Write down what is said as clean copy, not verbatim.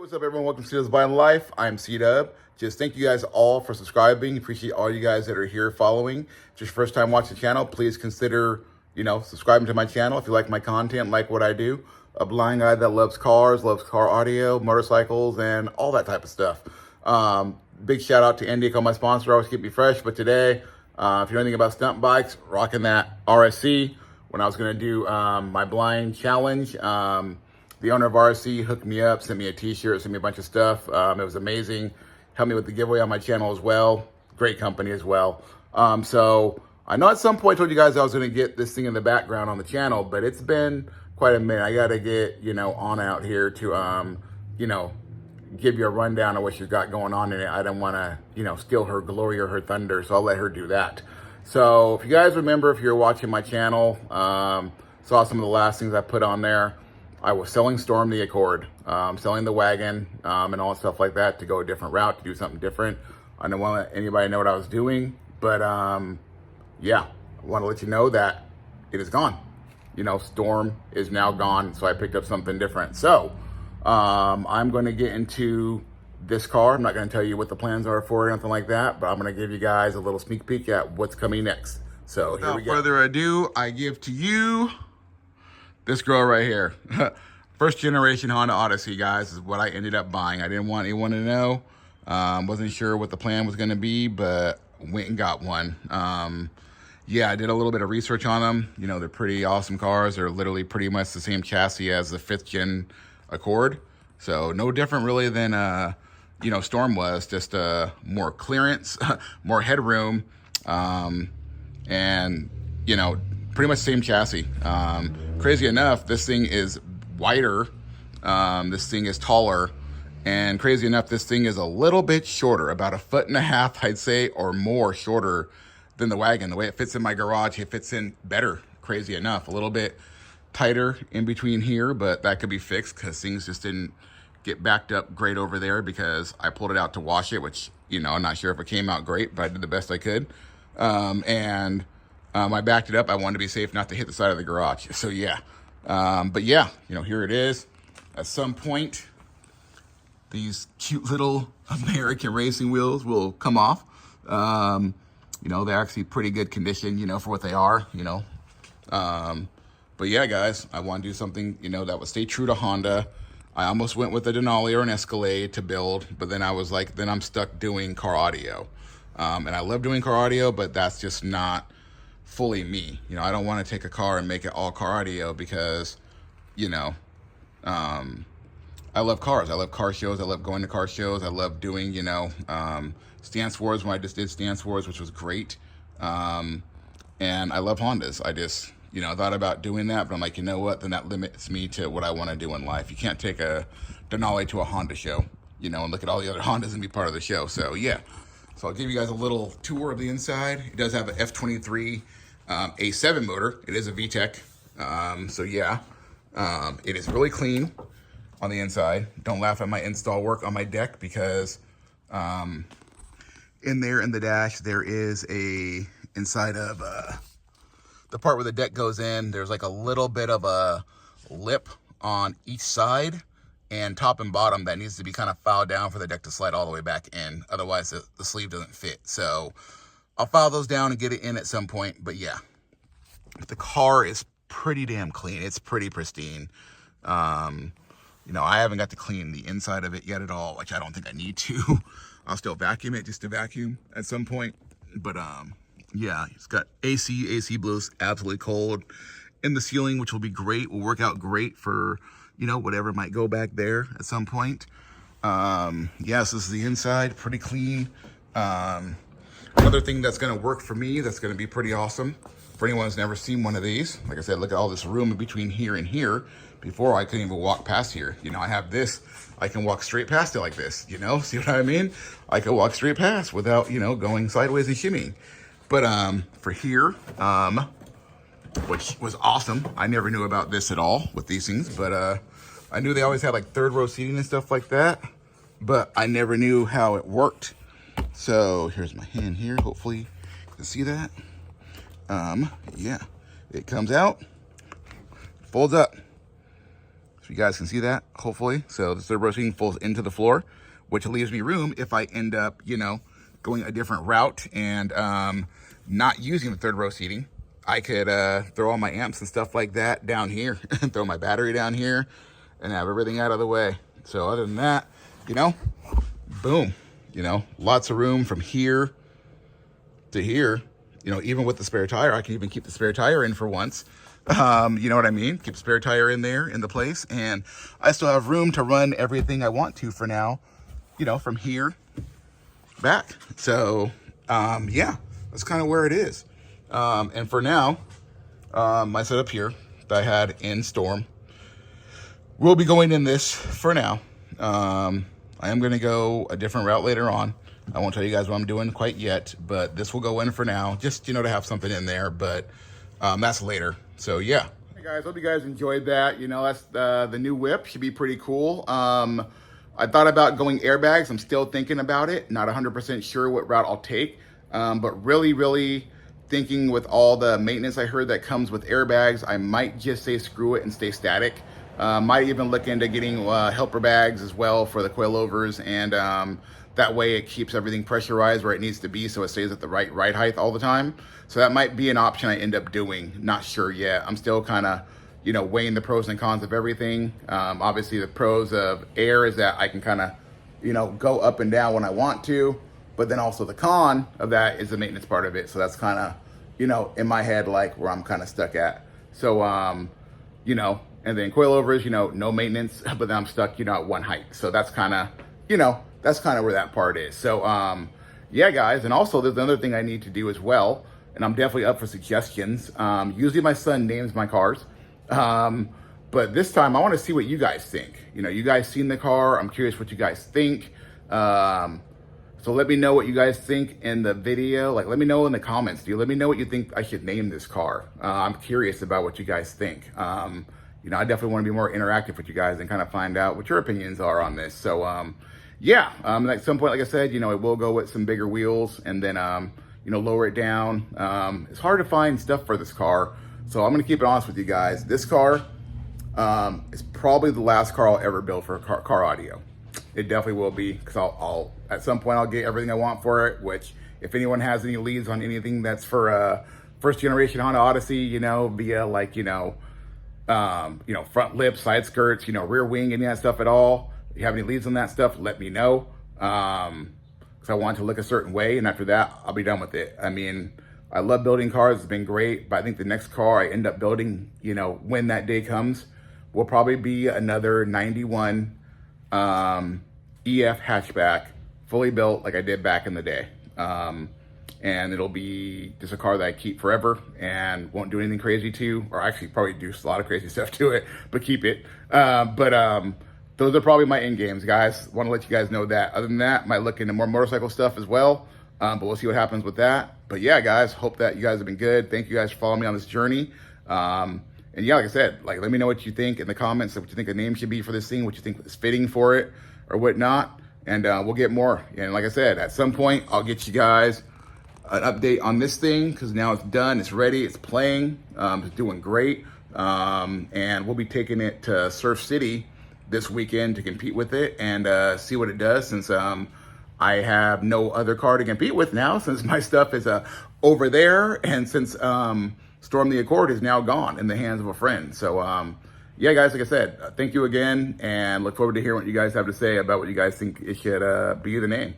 What's up, everyone? Welcome to C-Dub's Buying Life. I'm C-Dub. Just thank you guys all for subscribing. Appreciate all you guys that are here following. If it's your first time watching the channel, please consider, subscribing to my channel if you like my content, like what I do. A blind guy that loves cars, loves car audio, motorcycles, and all that type of stuff. Big shout out to Indica, my sponsor, always keep me fresh. But today, if you know anything about stunt bikes, rocking that RSC. When I was going to do my blind challenge, the owner of RSC hooked me up, sent me a t-shirt, sent me a bunch of stuff. It was amazing. Helped me with the giveaway on my channel as well. Great company as well. So I know at some point I told you guys I was going to get this thing in the background on the channel, but it's been quite a minute. I got to get, on out here to, give you a rundown of what she's got going on in it. I don't want to, steal her glory or her thunder, so I'll let her do that. So if you guys remember, if you're watching my channel, saw some of the last things I put on there, I was selling Storm the Accord, selling the wagon, and all stuff like that to go a different route, to do something different. I don't want to let anybody know what I was doing, but yeah, I want to let you know that it is gone. Storm is now gone, so I picked up something different. So I'm going to get into this car. I'm not going to tell you what the plans are for it or anything like that, but I'm going to give you guys a little sneak peek at what's coming next. So here we go. Without further ado, I give to you this girl right here. First generation Honda Odyssey, guys, is what I ended up buying. I didn't want anyone to know. Wasn't sure what the plan was going to be, but went and got one. Yeah, I did a little bit of research on them. They're pretty awesome cars. They're literally pretty much the same chassis as the 5th gen Accord. So no different really than, Storm was, just more clearance, more headroom, and, pretty much same chassis. Crazy enough, this thing is wider, this thing is taller, and crazy enough, this thing is a little bit shorter, about 1.5 feet, I'd say, or more shorter than the wagon. The way it fits in my garage, it fits in better, crazy enough. A little bit tighter in between here, but that could be fixed because things just didn't get backed up great over there because I pulled it out to wash it, which, I'm not sure if it came out great, but I did the best I could. I backed it up. I wanted to be safe not to hit the side of the garage. So yeah, but yeah, here it is. At some point, these cute little American racing wheels will come off. They're actually pretty good condition, for what they are, but yeah, guys, I want to do something, that would stay true to Honda. I almost went with a Denali or an Escalade to build, but then I was like, then I'm stuck doing car audio. And I love doing car audio, but that's just not fully me. I don't want to take a car and make it all car audio because, I love cars. I love car shows. I love going to car shows. I love doing, Stance Wars when I just did Stance Wars, which was great. And I love Hondas. I just, thought about doing that, but I'm like, you know what? Then that limits me to what I want to do in life. You can't take a Denali to a Honda show, and look at all the other Hondas and be part of the show. So yeah. So I'll give you guys a little tour of the inside. It does have an F23 A7 motor. It is a VTEC. So yeah, it is really clean on the inside. Don't laugh at my install work on my deck because in there in the dash, there is a, inside of the part where the deck goes in, there's like a little bit of a lip on each side and top and bottom that needs to be kind of filed down for the deck to slide all the way back in. Otherwise, the sleeve doesn't fit. So I'll file those down and get it in at some point. But yeah, the car is pretty damn clean. It's pretty pristine. I haven't got to clean the inside of it yet at all, which I don't think I need to. I'll still vacuum it just to vacuum at some point. But yeah, it's got AC blows absolutely cold in the ceiling, which will be great. Will work out great for, whatever might go back there at some point. Yes, this is the inside, pretty clean. Another thing that's going to work for me, that's going to be pretty awesome for anyone who's never seen one of these. Like I said, look at all this room in between here and here. Before I couldn't even walk past here. I have this, I can walk straight past it like this, see what I mean? I can walk straight past without, going sideways and shimmying. But for here, which was awesome. I never knew about this at all with these things, but I knew they always had like 3rd row seating and stuff like that, but I never knew how it worked. So here's my hand here. Hopefully you can see that. Yeah, it comes out, folds up. So you guys can see that, hopefully. So the third row seating folds into the floor, which leaves me room if I end up, you know, going a different route and not using the third row seating. I could throw all my amps and stuff like that down here and throw my battery down here and have everything out of the way. So other than that, you know, boom, you know, lots of room from here to here. You know, even with the spare tire, I can even keep the spare tire in for once. You know what I mean? Keep the spare tire in there in the place, and I still have room to run everything I want to for now, you know, from here back. So yeah, that's kind of where it is. And for now, my setup here that I had in Storm will be going in this for now. I am going to go a different route later on. I won't tell you guys what I'm doing quite yet, but this will go in for now, just, you know, to have something in there, but that's later. So yeah. Hey guys, hope you guys enjoyed that. You know, that's the new whip, should be pretty cool. I thought about going airbags. I'm still thinking about it. Not 100% sure what route I'll take, but really thinking with all the maintenance I heard that comes with airbags, I might just say screw it and stay static. Might even look into getting helper bags as well for the coilovers, and that way it keeps everything pressurized where it needs to be so it stays at the right ride height all the time. So that might be an option I end up doing. Not sure yet. I'm still kind of, you know, weighing the pros and cons of everything. Obviously the pros of air is that I can kind of, you know, go up and down when I want to, but then also the con of that is the maintenance part of it. So that's kind of, you know, in my head, like where I'm kind of stuck at. So, you know, and then coilovers, you know, no maintenance, but then I'm stuck, you know, at one height. So that's kind of, you know, that's kind of where that part is. So, yeah, guys. And also there's another thing I need to do as well. And I'm definitely up for suggestions. Usually my son names my cars. But this time I want to see what you guys think. You know, you guys seen the car. I'm curious what you guys think. So let me know what you guys think in the video. Like, let me know in the comments. Let me know what you think I should name this car. I'm curious about what you guys think. You know, I definitely want to be more interactive with you guys and kind of find out what your opinions are on this. So, yeah, at some point, like I said, you know, it will go with some bigger wheels and then, you know, lower it down. It's hard to find stuff for this car. So I'm going to keep it honest with you guys. This car is probably the last car I'll ever build for car audio. It definitely will be, because I'll at some point I'll get everything I want for it, which if anyone has any leads on anything that's for first generation Honda Odyssey, you know, via like, you know, front lip, side skirts, you know, rear wing, any of that stuff at all. If you have any leads on that stuff, let me know. Because I want it to look a certain way, and after that, I'll be done with it. I mean, I love building cars. It's been great, but I think the next car I end up building, you know, when that day comes, will probably be another 91 EF hatchback, fully built like I did back in the day. And it'll be just a car that I keep forever and won't do anything crazy to, or actually probably do a lot of crazy stuff to it, but keep it. Those are probably my end games, guys. Want to let you guys know that. Other than that, might look into more motorcycle stuff as well, but we'll see what happens with that. But yeah, guys, hope that you guys have been good. Thank you guys for following me on this journey. And yeah, like I said, like, let me know what you think in the comments, what you think the name should be for this thing, what you think is fitting for it or whatnot. And we'll get more. And like I said, at some point, I'll get you guys an update on this thing, because now it's done, it's ready, it's playing, it's doing great. And we'll be taking it to Surf City this weekend to compete with it and see what it does, since I have no other car to compete with now, since my stuff is over there, and since Storm the Accord is now gone in the hands of a friend. So yeah, guys, like I said, thank you again, and look forward to hearing what you guys have to say about what you guys think it should be the name.